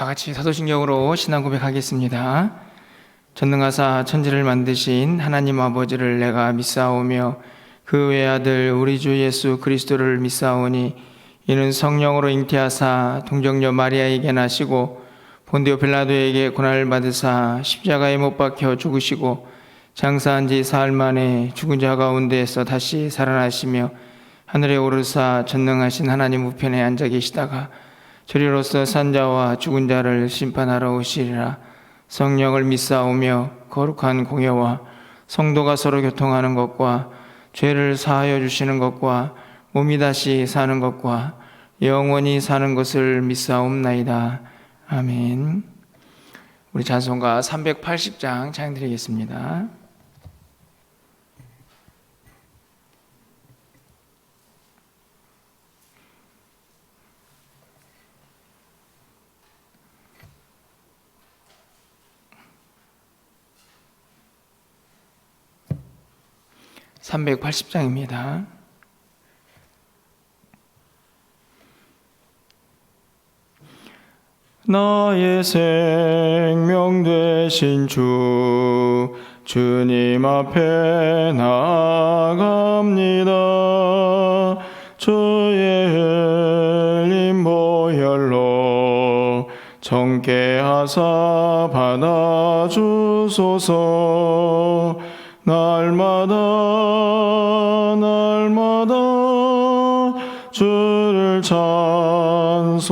다 같이 사도신경으로 신앙 고백하겠습니다. 전능하사 천지를 만드신 하나님 아버지를 내가 믿사오며 그 외아들 우리 주 예수 그리스도를 믿사오니 이는 성령으로 잉태하사 동정녀 마리아에게 나시고 본디오 빌라도에게 고난을 받으사 십자가에 못 박혀 죽으시고 장사한 지 사흘 만에 죽은 자 가운데에서 다시 살아나시며 하늘에 오르사 전능하신 하나님 우편에 앉아 계시다가 저리로서 산자와 죽은 자를 심판하러 오시리라. 성령을 믿사오며 거룩한 공예와 성도가 서로 교통하는 것과 죄를 사하여 주시는 것과 몸이 다시 사는 것과 영원히 사는 것을 믿사옵나이다. 아멘. 우리 찬송가 380장 찬양드리겠습니다. (380장입니다) 나의 생명 되신 주 주님 앞에 나아갑니다. 주의 흘린 보혈로 정케 하사 받아주소서. 날마다 주를 찬송하겠네.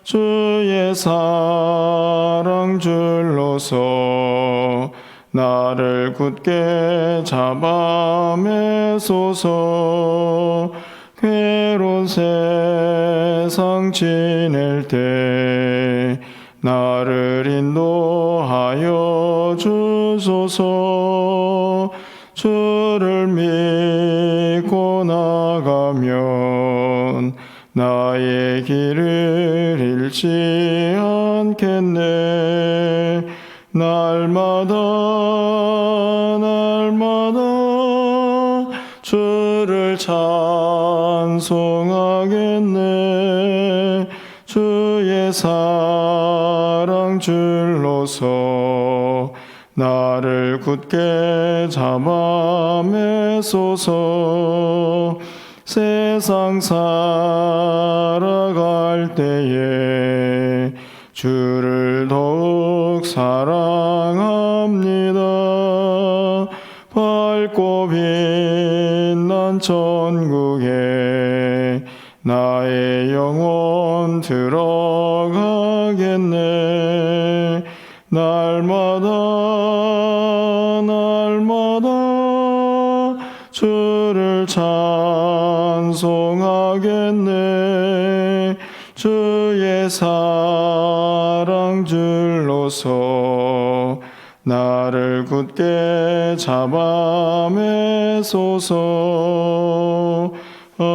주의 사랑 줄로서 나를 굳게 잡아 매소서. 괴로운 세상 지낼 때 나를 인도하여 주소서. 주를 믿고 나가면 나의 길을 잃지 않겠네. 날마다 주를 찬송하겠네. 주의 사랑 줄로서 나를 굳게 잡아 매소서. 세상 살아갈 때에 주를 더욱 사랑합니다. 밝고 빛난 천국에 나의 영혼 들어가겠네. 날마다 주를 찬송하겠네. 주의 사랑 줄로서 나를 굳게 잡아 매소서. 아멘.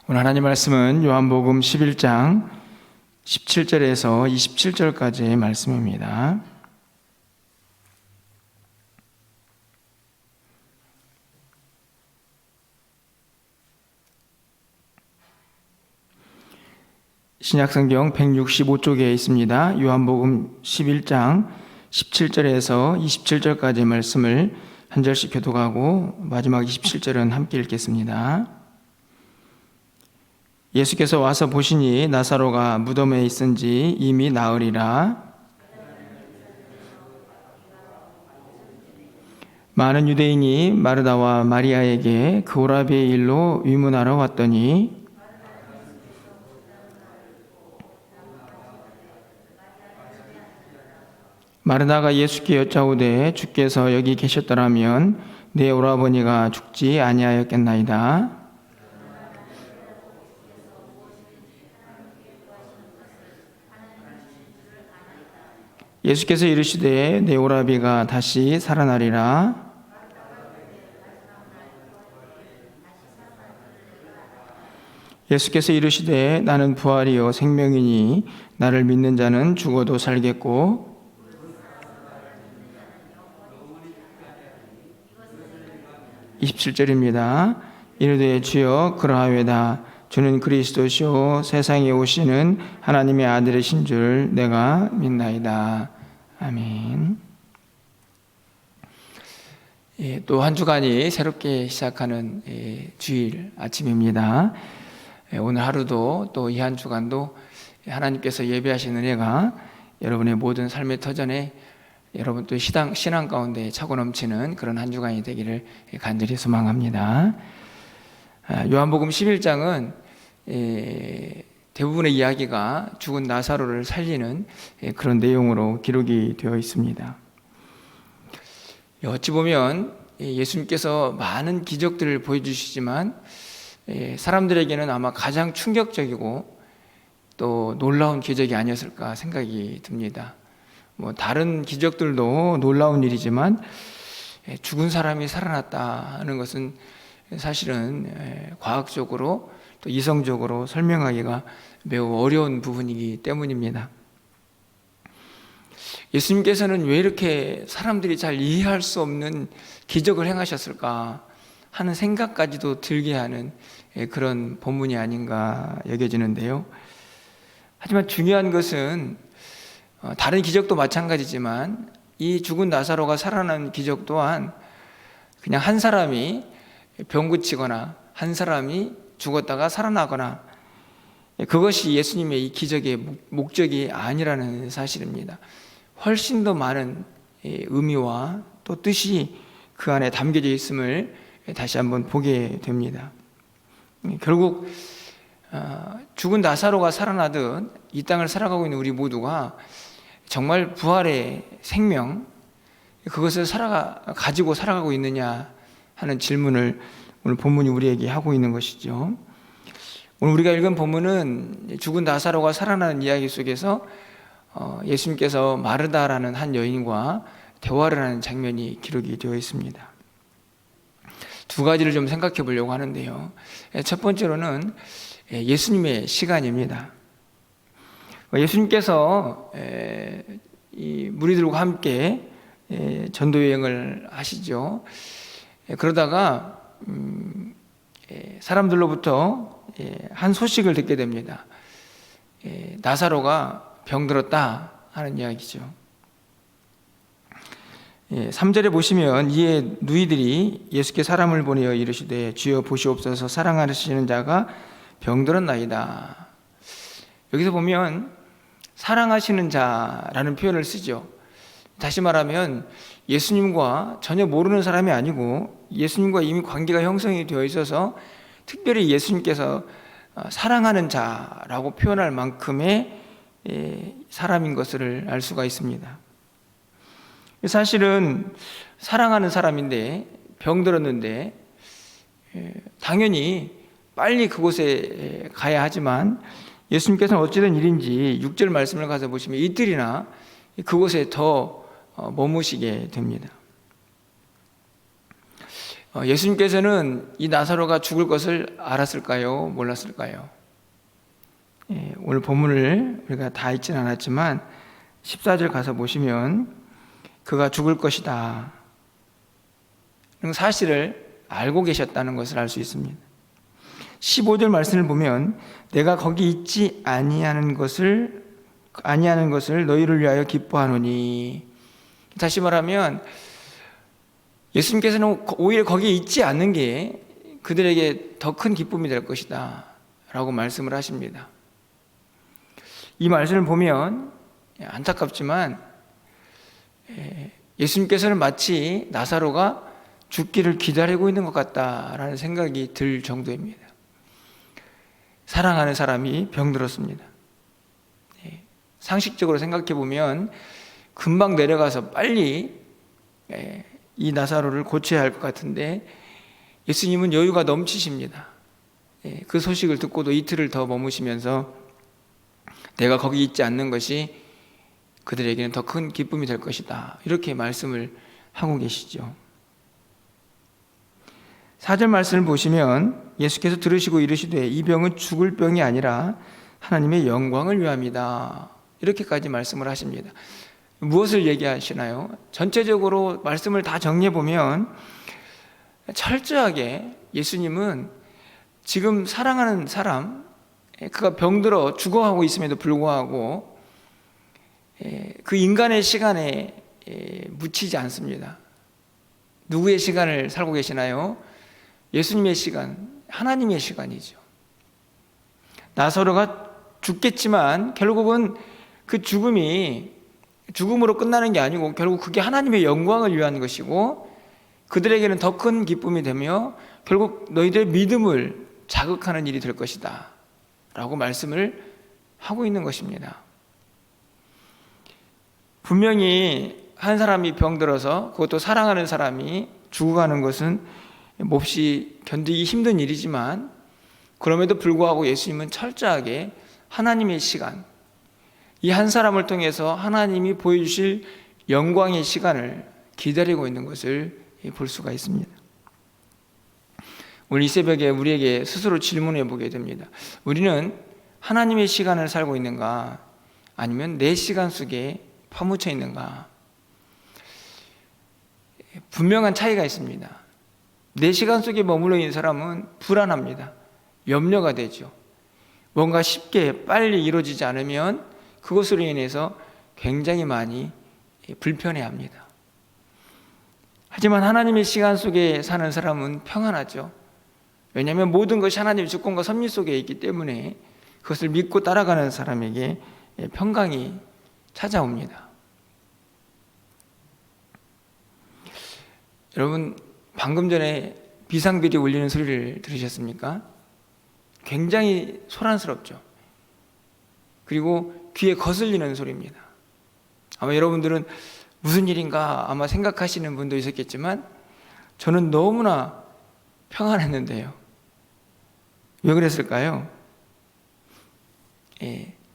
오늘 하나님 말씀은 요한복음 11장 17절에서 27절까지의 말씀입니다. 신약성경 165쪽에 있습니다. 요한복음 11장 17절에서 27절까지의 말씀을 한 절씩 교독하고 마지막 27절은 함께 읽겠습니다. 예수께서 와서 보시니 나사로가 무덤에 있은지 이미 나으리라. 많은 유대인이 마르다와 마리아에게 그 오라비의 일로 위문하러 왔더니 마르다가 예수께 여짜오되 주께서 여기 계셨더라면 내 오라버니가 죽지 아니하였겠나이다. 예수께서 이르시되 내 오라비가 다시 살아나리라. 예수께서 이르시되 나는 부활이요 생명이니 나를 믿는 자는 죽어도 살겠고 이 27절입니다. 이르되 주여 그러하외다. 주는 그리스도시요 세상에 오시는 하나님의 아들이신 줄 내가 믿나이다. 아멘. 또 한 주간이 새롭게 시작하는 주일 아침입니다. 오늘 하루도 또 이 한 주간도 하나님께서 예배하신 은혜가 여러분의 모든 삶의 터전에 여러분 또 신앙 가운데 차고 넘치는 그런 한 주간이 되기를 간절히 소망합니다. 요한복음 11장은 대부분의 이야기가 죽은 나사로를 살리는 그런 내용으로 기록이 되어 있습니다. 어찌 보면 예수님께서 많은 기적들을 보여주시지만 사람들에게는 아마 가장 충격적이고 또 놀라운 기적이 아니었을까 생각이 듭니다. 다른 기적들도 놀라운 일이지만 죽은 사람이 살아났다 하는 것은 사실은 과학적으로 또 이성적으로 설명하기가 매우 어려운 부분이기 때문입니다. 예수님께서는 왜 이렇게 사람들이 잘 이해할 수 없는 기적을 행하셨을까 하는 생각까지도 들게 하는 그런 본문이 아닌가 여겨지는데요. 하지만 중요한 것은 다른 기적도 마찬가지지만 이 죽은 나사로가 살아난 기적 또한 그냥 한 사람이 병 고치거나 한 사람이 죽었다가 살아나거나 그것이 예수님의 이 기적의 목적이 아니라는 사실입니다. 훨씬 더 많은 의미와 또 뜻이 그 안에 담겨져 있음을 다시 한번 보게 됩니다. 결국 죽은 나사로가 살아나듯 이 땅을 살아가고 있는 우리 모두가 정말 부활의 생명 그것을 가지고 살아가고 있느냐 하는 질문을 오늘 본문이 우리에게 하고 있는 것이죠. 오늘 우리가 읽은 본문은 죽은 나사로가 살아나는 이야기 속에서 예수님께서 마르다라는 한 여인과 대화를 하는 장면이 기록이 되어 있습니다. 두 가지를 좀 생각해 보려고 하는데요. 첫 번째로는 예수님의 시간입니다. 예수님께서 이 무리들과 함께 전도 여행을 하시죠. 그러다가 사람들로부터 한 소식을 듣게 됩니다. 나사로가 병들었다 하는 이야기죠. 3절에 보시면 이에 누이들이 예수께 사람을 보내어 이르시되 주여 보시옵소서 사랑하시는 자가 병들었나이다. 여기서 보면 사랑하시는 자라는 표현을 쓰죠. 다시 말하면 예수님과 전혀 모르는 사람이 아니고 예수님과 이미 관계가 형성이 되어 있어서 특별히 예수님께서 사랑하는 자라고 표현할 만큼의 사람인 것을 알 수가 있습니다. 사실은 사랑하는 사람인데 병들었는데 당연히 빨리 그곳에 가야 하지만 예수님께서는 어찌된 일인지 6절 말씀을 가서 보시면 이틀이나 그곳에 더 머무시게 됩니다. 예수님께서는 이 나사로가 죽을 것을 알았을까요? 몰랐을까요? 오늘 본문을 우리가 다 읽지는 않았지만 14절 가서 보시면 그가 죽을 것이다 사실을 알고 계셨다는 것을 알 수 있습니다. 15절 말씀을 보면 내가 거기 있지 아니하는 것을 너희를 위하여 기뻐하노니, 다시 말하면 예수님께서는 오히려 거기에 있지 않는 게 그들에게 더 큰 기쁨이 될 것이다 라고 말씀을 하십니다. 이 말씀을 보면 안타깝지만 예수님께서는 마치 나사로가 죽기를 기다리고 있는 것 같다라는 생각이 들 정도입니다. 사랑하는 사람이 병들었습니다. 상식적으로 생각해 보면 금방 내려가서 빨리 이 나사로를 고쳐야 할 것 같은데 예수님은 여유가 넘치십니다. 그 소식을 듣고도 이틀을 더 머무시면서 내가 거기 있지 않는 것이 그들에게는 더 큰 기쁨이 될 것이다 이렇게 말씀을 하고 계시죠. 4절 말씀을 보시면 예수께서 들으시고 이르시되 이 병은 죽을 병이 아니라 하나님의 영광을 위함이다 이렇게까지 말씀을 하십니다. 무엇을 얘기하시나요? 전체적으로 말씀을 다 정리해 보면 철저하게 예수님은 지금 사랑하는 사람, 그가 병들어 죽어가고 있음에도 불구하고 그 인간의 시간에 묻히지 않습니다. 누구의 시간을 살고 계시나요? 예수님의 시간, 하나님의 시간이죠. 나사로가 죽겠지만 결국은 그 죽음이 죽음으로 끝나는 게 아니고 결국 그게 하나님의 영광을 위한 것이고 그들에게는 더 큰 기쁨이 되며 결국 너희들의 믿음을 자극하는 일이 될 것이다 라고 말씀을 하고 있는 것입니다. 분명히 한 사람이 병들어서 그것도 사랑하는 사람이 죽어가는 것은 몹시 견디기 힘든 일이지만 그럼에도 불구하고 예수님은 철저하게 하나님의 시간, 이 한 사람을 통해서 하나님이 보여주실 영광의 시간을 기다리고 있는 것을 볼 수가 있습니다. 오늘 이 새벽에 우리에게 스스로 질문해 보게 됩니다. 우리는 하나님의 시간을 살고 있는가? 아니면 내 시간 속에 파묻혀 있는가? 분명한 차이가 있습니다. 내 시간 속에 머물러 있는 사람은 불안합니다. 염려가 되죠. 뭔가 쉽게 빨리 이루어지지 않으면 그것으로 인해서 굉장히 많이 불편해합니다. 하지만 하나님의 시간 속에 사는 사람은 평안하죠. 왜냐하면 모든 것이 하나님의 주권과 섭리 속에 있기 때문에 그것을 믿고 따라가는 사람에게 평강이 찾아옵니다. 여러분, 방금 전에 비상벨이 울리는 소리를 들으셨습니까? 굉장히 소란스럽죠. 그리고 귀에 거슬리는 소리입니다. 아마 여러분들은 무슨 일인가 아마 생각하시는 분도 있었겠지만 저는 너무나 평안했는데요. 왜 그랬을까요?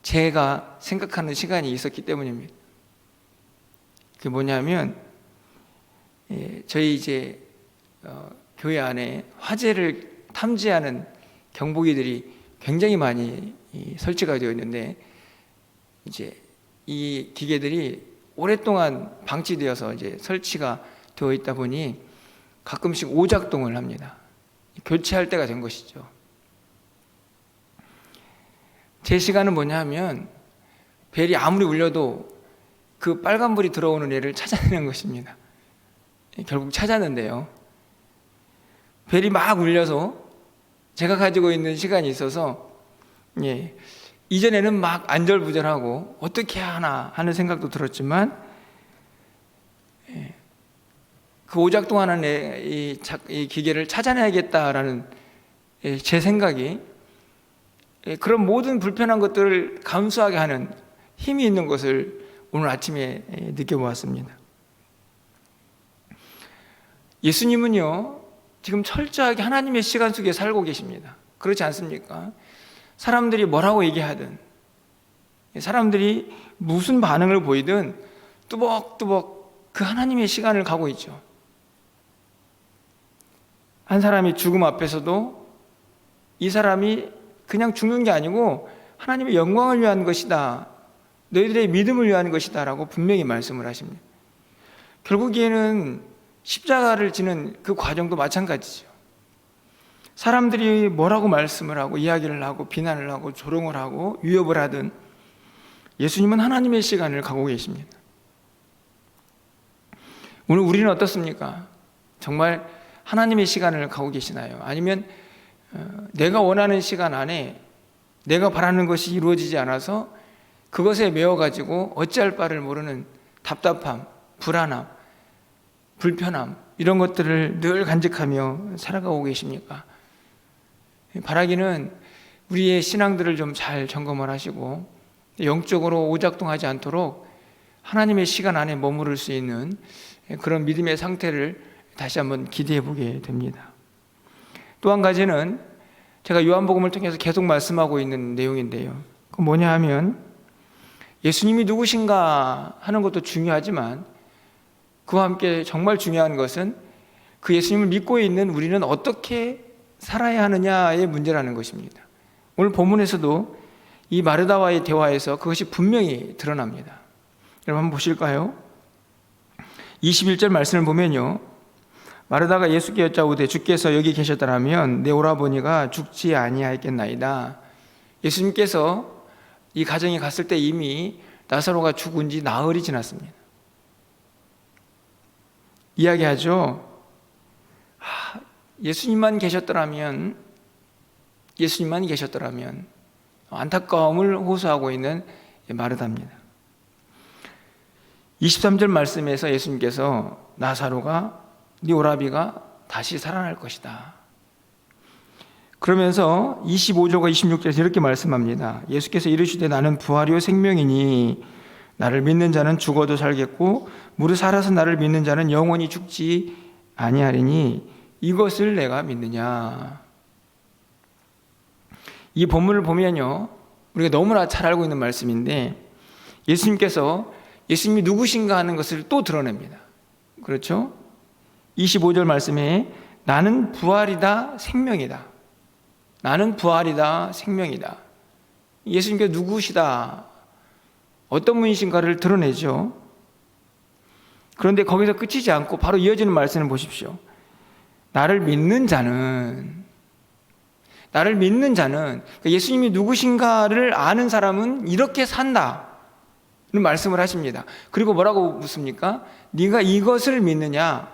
제가 생각하는 시간이 있었기 때문입니다. 그게 뭐냐면 저희 이제 교회 안에 화재를 탐지하는 경보기들이 굉장히 많이 설치가 되어 있는데 이제 이 기계들이 오랫동안 방치되어서 이제 설치가 되어 있다 보니 가끔씩 오작동을 합니다. 교체할 때가 된 것이죠. 제 시간은 뭐냐 하면 벨이 아무리 울려도 그 빨간불이 들어오는 애를 찾아내는 것입니다. 결국 찾았는데요. 벨이 막 울려서 제가 가지고 있는 시간이 있어서 이전에는 막 안절부절하고 어떻게 하나 하는 생각도 들었지만 그 오작동하는 이 기계를 찾아내야겠다라는 제 생각이 그런 모든 불편한 것들을 감수하게 하는 힘이 있는 것을 오늘 아침에 느껴보았습니다. 예수님은요 지금 철저하게 하나님의 시간 속에 살고 계십니다. 그렇지 않습니까? 사람들이 뭐라고 얘기하든 사람들이 무슨 반응을 보이든 뚜벅뚜벅 그 하나님의 시간을 가고 있죠. 한 사람이 죽음 앞에서도 이 사람이 그냥 죽는 게 아니고 하나님의 영광을 위한 것이다, 너희들의 믿음을 위한 것이다 라고 분명히 말씀을 하십니다. 결국에는 십자가를 지는 그 과정도 마찬가지죠. 사람들이 뭐라고 말씀을 하고 이야기를 하고 비난을 하고 조롱을 하고 위협을 하든 예수님은 하나님의 시간을 가고 계십니다. 오늘 우리는 어떻습니까? 정말 하나님의 시간을 가고 계시나요? 아니면 내가 원하는 시간 안에 내가 바라는 것이 이루어지지 않아서 그것에 매여가지고 어찌할 바를 모르는 답답함, 불안함, 불편함 이런 것들을 늘 간직하며 살아가고 계십니까? 바라기는 우리의 신앙들을 좀 잘 점검을 하시고 영적으로 오작동하지 않도록 하나님의 시간 안에 머무를 수 있는 그런 믿음의 상태를 다시 한번 기대해 보게 됩니다. 또 한 가지는 제가 요한복음을 통해서 계속 말씀하고 있는 내용인데요. 그 뭐냐 하면 예수님이 누구신가 하는 것도 중요하지만 그와 함께 정말 중요한 것은 그 예수님을 믿고 있는 우리는 어떻게 살아야 하느냐의 문제라는 것입니다. 오늘 본문에서도 이 마르다와의 대화에서 그것이 분명히 드러납니다. 여러분 한번 보실까요? 21절 말씀을 보면요, 마르다가 예수께 여짜오되 주께서 여기 계셨더라면 내 오라버니가 죽지 아니하였겠나이다. 예수님께서 이 가정에 갔을 때 이미 나사로가 죽은 지 나흘이 지났습니다. 이야기하죠. 예수님만 계셨더라면 안타까움을 호소하고 있는 마르다입니다. 23절 말씀에서 예수님께서 나사로가 네 오라비가 다시 살아날 것이다. 그러면서 25절과 26절에서 이렇게 말씀합니다. 예수께서 이르시되 나는 부활이요 생명이니 나를 믿는 자는 죽어도 살겠고 무릇 살아서 나를 믿는 자는 영원히 죽지 아니하리니 이것을 내가 믿느냐. 이 본문을 보면요, 우리가 너무나 잘 알고 있는 말씀인데 예수님께서 예수님이 누구신가 하는 것을 또 드러냅니다. 그렇죠? 25절 말씀에 나는 부활이다 생명이다. 나는 부활이다 생명이다. 예수님께서 누구시다, 어떤 분이신가를 드러내죠. 그런데 거기서 끝이지 않고 바로 이어지는 말씀을 보십시오. 나를 믿는 자는 예수님이 누구신가를 아는 사람은 이렇게 산다 는 말씀을 하십니다. 그리고 뭐라고 묻습니까? 네가 이것을 믿느냐?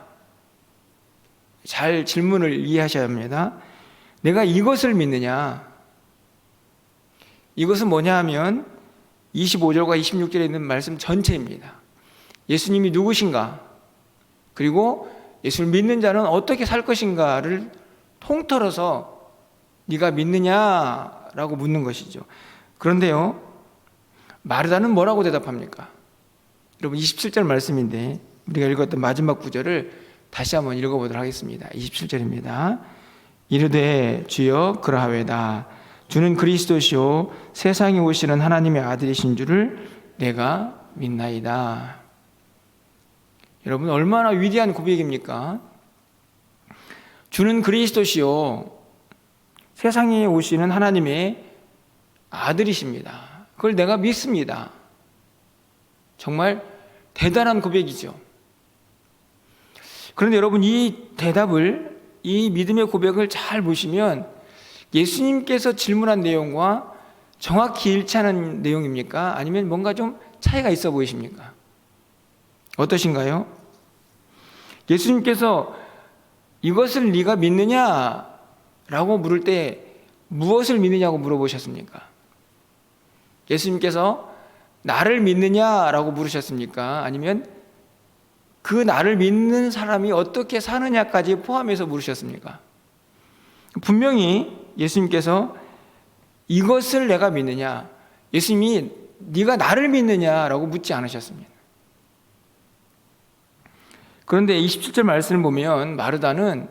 잘 질문을 이해하셔야 합니다. 내가 이것을 믿느냐? 이것은 뭐냐 하면 25절과 26절에 있는 말씀 전체입니다. 예수님이 누구신가, 그리고 예수를 믿는 자는 어떻게 살 것인가를 통틀어서 네가 믿느냐라고 묻는 것이죠. 그런데요, 마르다는 뭐라고 대답합니까? 여러분 27절 말씀인데 우리가 읽었던 마지막 구절을 다시 한번 읽어보도록 하겠습니다. 27절입니다. 이르되 주여 그러하외다. 주는 그리스도시요 세상에 오시는 하나님의 아들이신 줄을 내가 믿나이다. 여러분 얼마나 위대한 고백입니까? 주는 그리스도시요 세상에 오시는 하나님의 아들이십니다. 그걸 내가 믿습니다. 정말 대단한 고백이죠. 그런데 여러분 이 대답을, 이 믿음의 고백을 잘 보시면 예수님께서 질문한 내용과 정확히 일치하는 내용입니까? 아니면 뭔가 좀 차이가 있어 보이십니까? 어떠신가요? 예수님께서 이것을 네가 믿느냐라고 물을 때 무엇을 믿느냐고 물어보셨습니까? 예수님께서 나를 믿느냐라고 물으셨습니까? 아니면 그 나를 믿는 사람이 어떻게 사느냐까지 포함해서 물으셨습니까? 분명히 예수님께서 이것을 내가 믿느냐, 예수님이 네가 나를 믿느냐라고 묻지 않으셨습니다. 그런데 27절 말씀을 보면 마르다는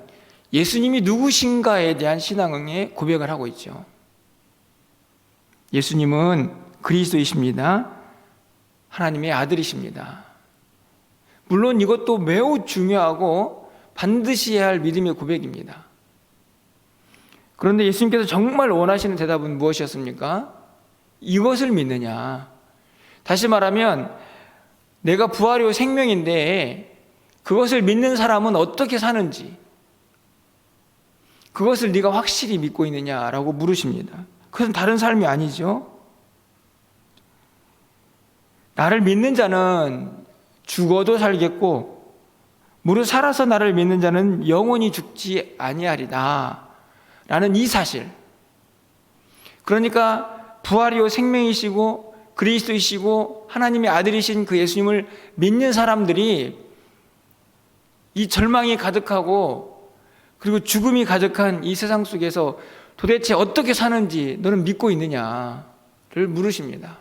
예수님이 누구신가에 대한 신앙의 고백을 하고 있죠. 예수님은 그리스도이십니다. 하나님의 아들이십니다. 물론 이것도 매우 중요하고 반드시 해야 할 믿음의 고백입니다. 그런데 예수님께서 정말 원하시는 대답은 무엇이었습니까? 이것을 믿느냐. 다시 말하면 내가 부활이요 생명인데 그것을 믿는 사람은 어떻게 사는지, 그것을 네가 확실히 믿고 있느냐라고 물으십니다. 그것은 다른 삶이 아니죠. 나를 믿는 자는 죽어도 살겠고 무릇 살아서 나를 믿는 자는 영원히 죽지 아니하리다 라는 이 사실, 그러니까 부활이요 생명이시고 그리스도이시고 하나님의 아들이신 그 예수님을 믿는 사람들이 이 절망이 가득하고 그리고 죽음이 가득한 이 세상 속에서 도대체 어떻게 사는지 너는 믿고 있느냐를 물으십니다.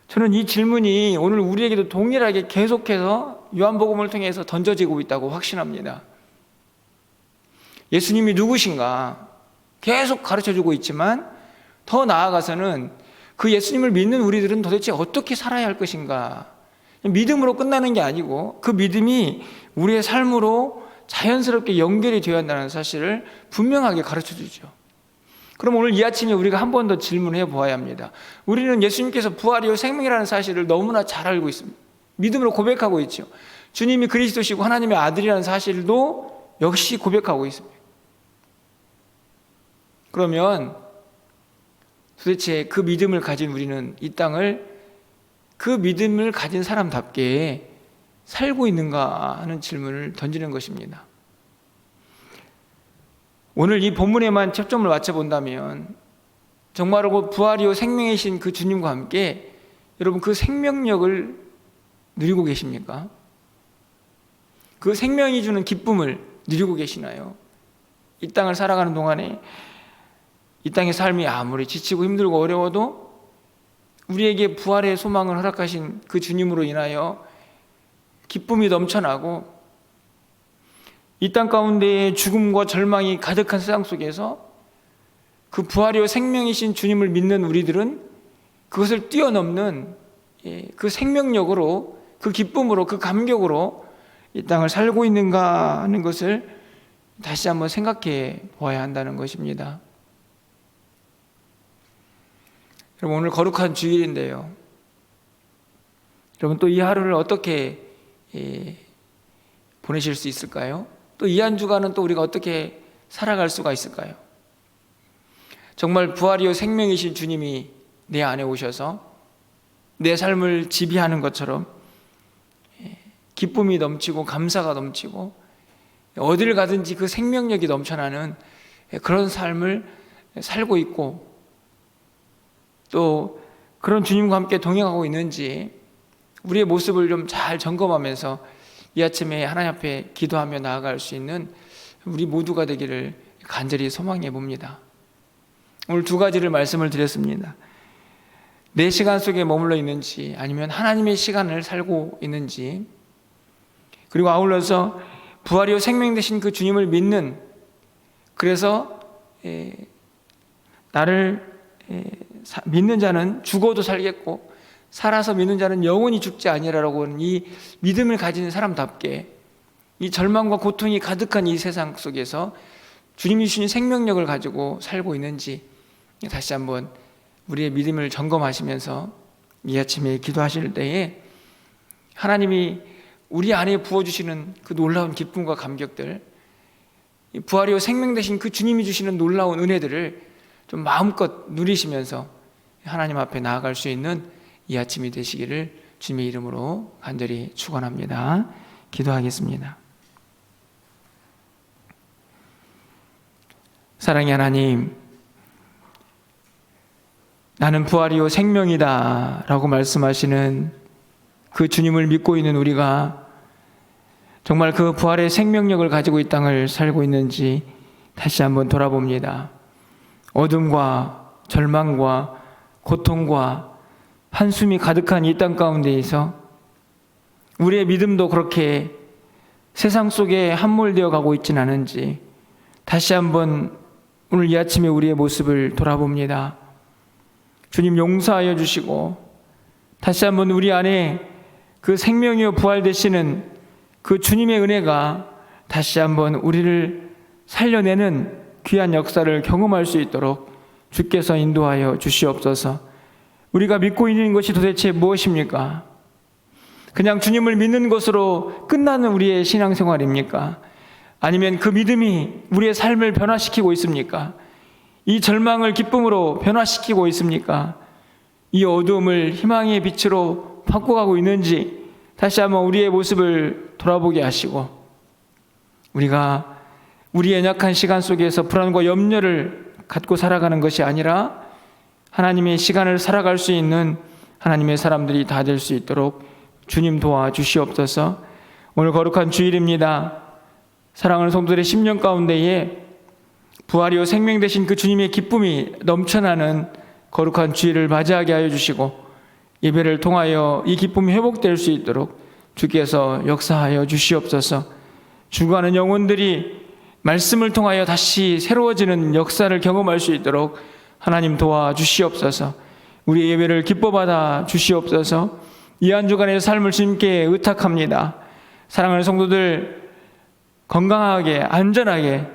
저는 이 질문이 오늘 우리에게도 동일하게 계속해서 요한복음을 통해서 던져지고 있다고 확신합니다. 예수님이 누구신가 계속 가르쳐주고 있지만 더 나아가서는 그 예수님을 믿는 우리들은 도대체 어떻게 살아야 할 것인가, 믿음으로 끝나는 게 아니고 그 믿음이 우리의 삶으로 자연스럽게 연결이 되어야 한다는 사실을 분명하게 가르쳐주죠. 그럼 오늘 이 아침에 우리가 한 번 더 질문해 보아야 합니다. 우리는 예수님께서 부활이요 생명이라는 사실을 너무나 잘 알고 있습니다. 믿음으로 고백하고 있죠. 주님이 그리스도시고 하나님의 아들이라는 사실도 역시 고백하고 있습니다. 그러면 도대체 그 믿음을 가진 우리는 이 땅을 그 믿음을 가진 사람답게 살고 있는가 하는 질문을 던지는 것입니다. 오늘 이 본문에만 초점을 맞춰본다면 정말로 부활이요 생명이신 그 주님과 함께 여러분 그 생명력을 누리고 계십니까? 그 생명이 주는 기쁨을 누리고 계시나요? 이 땅을 살아가는 동안에 이 땅의 삶이 아무리 지치고 힘들고 어려워도 우리에게 부활의 소망을 허락하신 그 주님으로 인하여 기쁨이 넘쳐나고 이 땅 가운데에 죽음과 절망이 가득한 세상 속에서 그 부활이요 생명이신 주님을 믿는 우리들은 그것을 뛰어넘는 그 생명력으로 그 기쁨으로 그 감격으로 이 땅을 살고 있는가 하는 것을 다시 한번 생각해 보아야 한다는 것입니다. 여러분 오늘 거룩한 주일인데요. 여러분 또 이 하루를 어떻게 보내실 수 있을까요? 또 이 한 주간은 또 우리가 어떻게 살아갈 수가 있을까요? 정말 부활이요 생명이신 주님이 내 안에 오셔서 내 삶을 지배하는 것처럼 기쁨이 넘치고 감사가 넘치고 어딜 가든지 그 생명력이 넘쳐나는 그런 삶을 살고 있고 또 그런 주님과 함께 동행하고 있는지 우리의 모습을 좀 잘 점검하면서 이 아침에 하나님 앞에 기도하며 나아갈 수 있는 우리 모두가 되기를 간절히 소망해 봅니다. 오늘 두 가지를 말씀을 드렸습니다. 내 시간 속에 머물러 있는지 아니면 하나님의 시간을 살고 있는지, 그리고 아울러서 부활이요 생명 되신 그 주님을 믿는, 그래서 나를 믿는 자는 죽어도 살겠고 살아서 믿는 자는 영원히 죽지 아니하라고 하는 이 믿음을 가진 사람답게 이 절망과 고통이 가득한 이 세상 속에서 주님이 주신 생명력을 가지고 살고 있는지 다시 한번 우리의 믿음을 점검하시면서 이 아침에 기도하실 때에 하나님이 우리 안에 부어주시는 그 놀라운 기쁨과 감격들, 부활이요 생명 되신 그 주님이 주시는 놀라운 은혜들을 좀 마음껏 누리시면서 하나님 앞에 나아갈 수 있는 이 아침이 되시기를 주님의 이름으로 간절히 축원합니다. 기도하겠습니다. 사랑의 하나님, 나는 부활이요 생명이다 라고 말씀하시는 그 주님을 믿고 있는 우리가 정말 그 부활의 생명력을 가지고 이 땅을 살고 있는지 다시 한번 돌아봅니다. 어둠과 절망과 고통과 한숨이 가득한 이 땅 가운데에서 우리의 믿음도 그렇게 세상 속에 함몰되어 가고 있지는 않은지 다시 한번 오늘 이 아침에 우리의 모습을 돌아봅니다. 주님 용서하여 주시고 다시 한번 우리 안에 그 생명이요 부활 되시는 그 주님의 은혜가 다시 한번 우리를 살려내는 귀한 역사를 경험할 수 있도록 주께서 인도하여 주시옵소서. 우리가 믿고 있는 것이 도대체 무엇입니까? 그냥 주님을 믿는 것으로 끝나는 우리의 신앙생활입니까? 아니면 그 믿음이 우리의 삶을 변화시키고 있습니까? 이 절망을 기쁨으로 변화시키고 있습니까? 이 어두움을 희망의 빛으로 바꿔가고 있는지 다시 한번 우리의 모습을 돌아보게 하시고, 우리가 우리의 연약한 시간 속에서 불안과 염려를 갖고 살아가는 것이 아니라 하나님의 시간을 살아갈 수 있는 하나님의 사람들이 다 될 수 있도록 주님 도와주시옵소서. 오늘 거룩한 주일입니다. 사랑하는 성도들의 심령 가운데에 부활이요 생명 되신 그 주님의 기쁨이 넘쳐나는 거룩한 주일을 맞이하게 하여 주시고 예배를 통하여 이 기쁨이 회복될 수 있도록 주께서 역사하여 주시옵소서. 죽어가는 영혼들이 말씀을 통하여 다시 새로워지는 역사를 경험할 수 있도록 하나님 도와주시옵소서. 우리의 예배를 기뻐 받아 주시옵소서. 이 한 주간의 삶을 주님께 의탁합니다. 사랑하는 성도들 건강하게 안전하게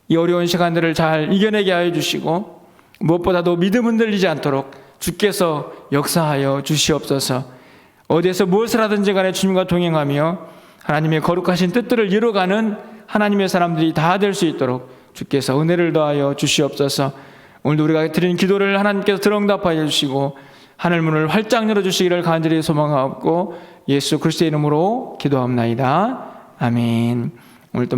이 어려운 시간들을 잘 이겨내게 하여 주시고 무엇보다도 믿음 흔들리지 않도록 주께서 역사하여 주시옵소서. 어디에서 무엇을 하든지 간에 주님과 동행하며 하나님의 거룩하신 뜻들을 이뤄가는 하나님의 사람들이 다 될 수 있도록 주께서 은혜를 더하여 주시옵소서. 오늘도 우리가 드린 기도를 하나님께서 들응답하여 주시고 하늘문을 활짝 열어주시기를 간절히 소망하옵고 예수 그리스도의 이름으로 기도합나이다. 아멘. 오늘 또